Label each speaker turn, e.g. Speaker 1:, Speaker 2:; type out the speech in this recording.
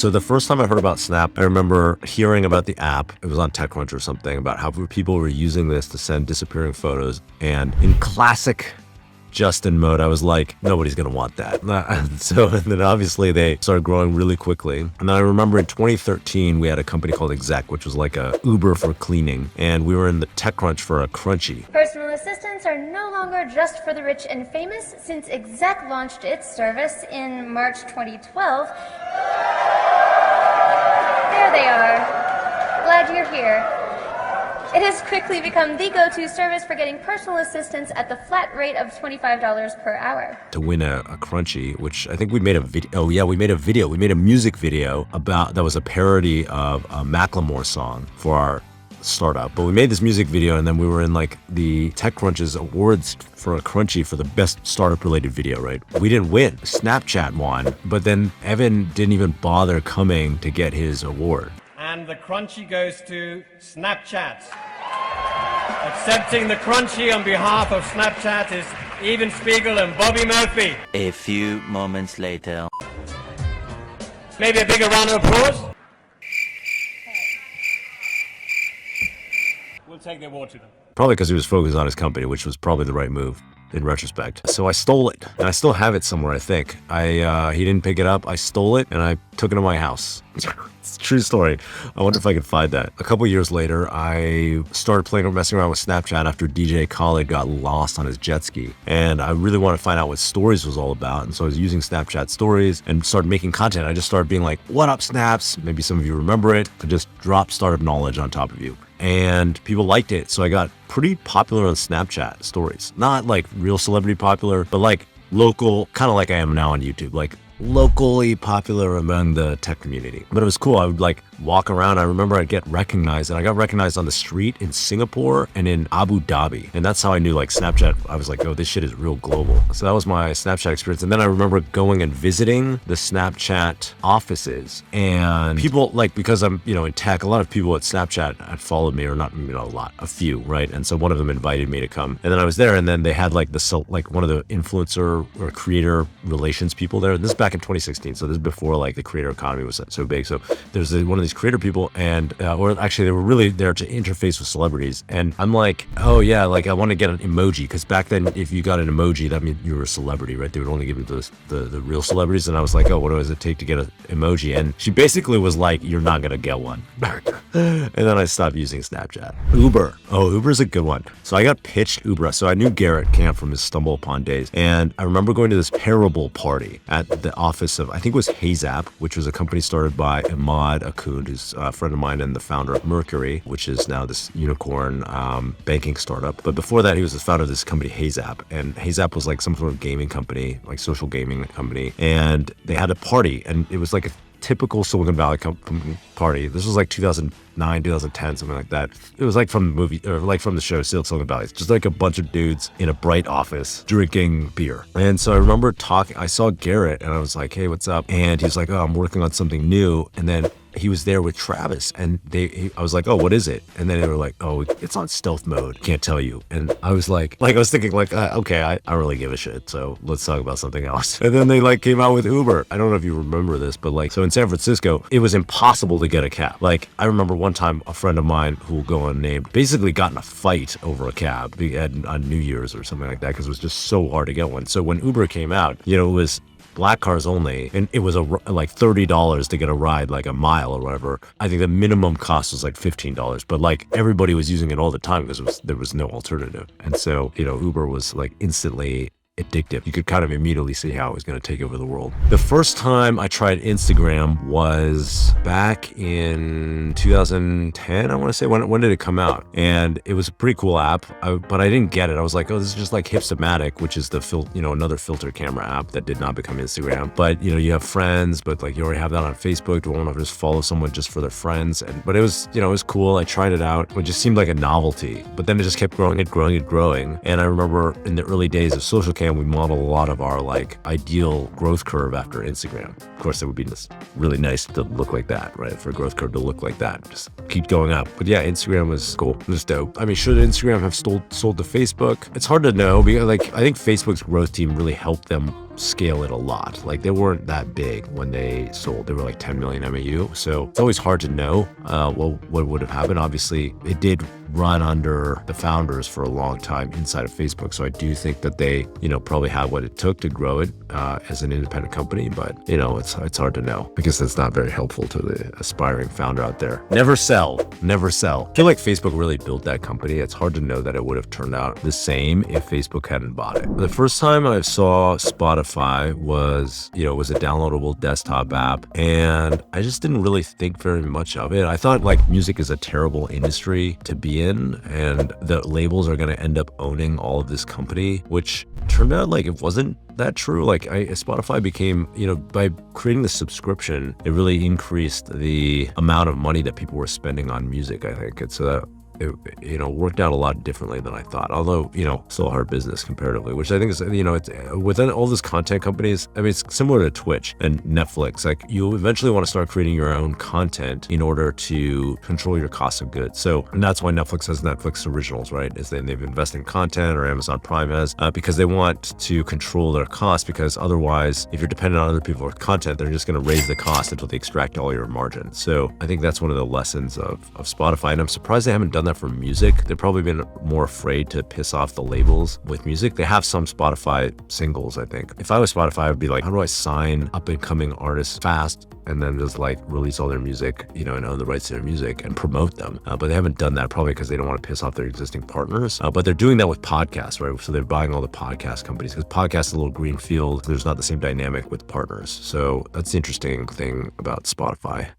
Speaker 1: So the first time I heard about Snap, I remember hearing about the app. It was on TechCrunch or something about how people were using this to send disappearing photos. And in classic Justin mode, I was like, nobody's gonna want that. So and then obviously they started growing really quickly. And then I remember in 2013, we had a company called Exec, which was like a Uber for cleaning. And we were in the TechCrunch for a Crunchy.
Speaker 2: Personal assistants are no longer just for the rich and famous, since Exec launched its service in March 2012. There they are. Glad you're here. It has quickly become the go-to service for getting personal assistance at the flat rate of $25 per hour.
Speaker 1: To win a Crunchy, which I think we made a video. Oh yeah, we made a video. We made a music video that was a parody of a Macklemore song for our startup. But we made this music video, and then we were in like the TechCrunch's awards for a Crunchy for the best startup related video, right? We didn't win. Snapchat won, but then Evan didn't even bother coming to get his award.
Speaker 3: And the Crunchy goes to Snapchat. Accepting the Crunchy on behalf of Snapchat is Even Spiegel and Bobby Murphy.
Speaker 4: A few moments later.
Speaker 3: Maybe a bigger round of applause? We'll take the award to them.
Speaker 1: Probably because he was focused on his company, which was probably the right move in retrospect. So I stole it, and I still have it somewhere, I think. He didn't pick it up, I stole it, and I took it to my house. It's a true story. I wonder if I could find that. A couple years later, I started messing around with Snapchat after DJ Khaled got lost on his jet ski. And I really wanted to find out what Stories was all about. And so I was using Snapchat Stories and started making content. I just started being like, what up, Snaps? Maybe some of you remember it. I just dropped startup knowledge on top of you. And people liked it. So I got pretty popular on Snapchat Stories. Not like real celebrity popular, but like local, kind of like I am now on YouTube. Like locally popular among the tech community. But it was cool. I would like walk around. I remember I'd get recognized, and I got recognized on the street in Singapore and in Abu Dhabi. And that's how I knew like Snapchat. I was like, oh, this shit is real global. So that was my Snapchat experience. And then I remember going and visiting the Snapchat offices, and people like, because I'm, in tech, a lot of people at Snapchat had followed me, or not, a few, right? And so one of them invited me to come, and then I was there, and then they had like one of the influencer or creator relations people there. This is back in 2016. So this is before like the creator economy was so big. So there's one of these creator people, and or actually they were really there to interface with celebrities. And I'm like, oh yeah, like I want to get an emoji, because back then if you got an emoji, that meant you were a celebrity, right? They would only give you the real celebrities. And I was like, oh, what does it take to get an emoji? And she basically was like, you're not gonna get one. And then I stopped using Snapchat. Uber. Oh, Uber's a good one. So I got pitched Uber. So I knew Garrett Camp from his Stumble Upon days, and I remember going to this Parable party at the office of, I think it was HeyZap, which was a company started by Ahmad Akund, who's a friend of mine and the founder of Mercury, which is now this unicorn banking startup. But before that, he was the founder of this company, HeyZap. And HeyZap was like some sort of gaming company, like social gaming company. And they had a party, and it was like a typical Silicon Valley party. This was like 2009, 2010, something like that. It was like from the movie, or like from the show Silicon Valley. It's just like a bunch of dudes in a bright office drinking beer. And so I remember I saw Garrett, and I was like, hey, what's up? And he's like, oh, I'm working on something new. And then he was there with Travis, and I was like, oh, what is it? And then they were like, oh, it's on stealth mode. Can't tell you. And I was like I was thinking like, okay, I don't really give a shit. So let's talk about something else. And then they like came out with Uber. I don't know if you remember this, but like, so in San Francisco, it was impossible to get a cab. Like I remember one time a friend of mine who will go unnamed basically got in a fight over a cab on New Year's or something like that, because it was just so hard to get one. So when Uber came out, it was black cars only, and it was like $30 to get a ride, like a mile or whatever. I think the minimum cost was like $15, but like everybody was using it all the time because there was no alternative. And so Uber was like instantly addictive. You could kind of immediately see how it was going to take over the world. The first time I tried Instagram was back in 2010, I want to say. When did it come out? And it was a pretty cool app, but I didn't get it. I was like, oh, this is just like Hipstamatic, which is the another filter camera app that did not become Instagram. But you have friends, but like you already have that on Facebook. Do I want to just follow someone just for their friends? But it was, it was cool. I tried it out. It just seemed like a novelty, but then it just kept growing and growing and growing. And I remember in the early days of social can we model a lot of our like ideal growth curve after Instagram. Of course, it would be just really nice to look like that, right? For a growth curve to look like that, just keep going up. But yeah, Instagram was cool. It was dope. I mean, should Instagram have sold to Facebook? It's hard to know because like I think Facebook's growth team really helped them scale it a lot. Like they weren't that big when they sold. They were like 10 million MAU. So it's always hard to know what would have happened. Obviously, it did run under the founders for a long time inside of Facebook. So I do think that they, probably have what it took to grow it as an independent company. But, it's hard to know because that's not very helpful to the aspiring founder out there. Never sell. Never sell. I feel like Facebook really built that company. It's hard to know that it would have turned out the same if Facebook hadn't bought it. The first time I saw Spotify was, it was a downloadable desktop app, and I just didn't really think very much of it. I thought like music is a terrible industry to be in, and the labels are going to end up owning all of this company, which turned out like it wasn't that true. Like Spotify became, by creating the subscription, it really increased the amount of money that people were spending on music, I think. It's it worked out a lot differently than I thought, although, still a hard business comparatively, which I think is, it's within all these content companies. I mean, it's similar to Twitch and Netflix. Like you eventually want to start creating your own content in order to control your cost of goods. So, and that's why Netflix has Netflix originals, right? Is they've invested in content, or Amazon Prime has, because they want to control their costs, because otherwise, if you're dependent on other people's content, they're just going to raise the cost until they extract all your margin. So I think that's one of the lessons of Spotify. And I'm surprised they haven't done that for music. They've probably been more afraid to piss off the labels with music. They have some Spotify singles, I think. If I was Spotify, I would be like, how do I sign up and coming artists fast and then just like release all their music, and own the rights to their music and promote them. But they haven't done that probably because they don't want to piss off their existing partners. But they're doing that with podcasts, right? So they're buying all the podcast companies because podcasts is a little green field. There's not the same dynamic with partners. So that's the interesting thing about Spotify.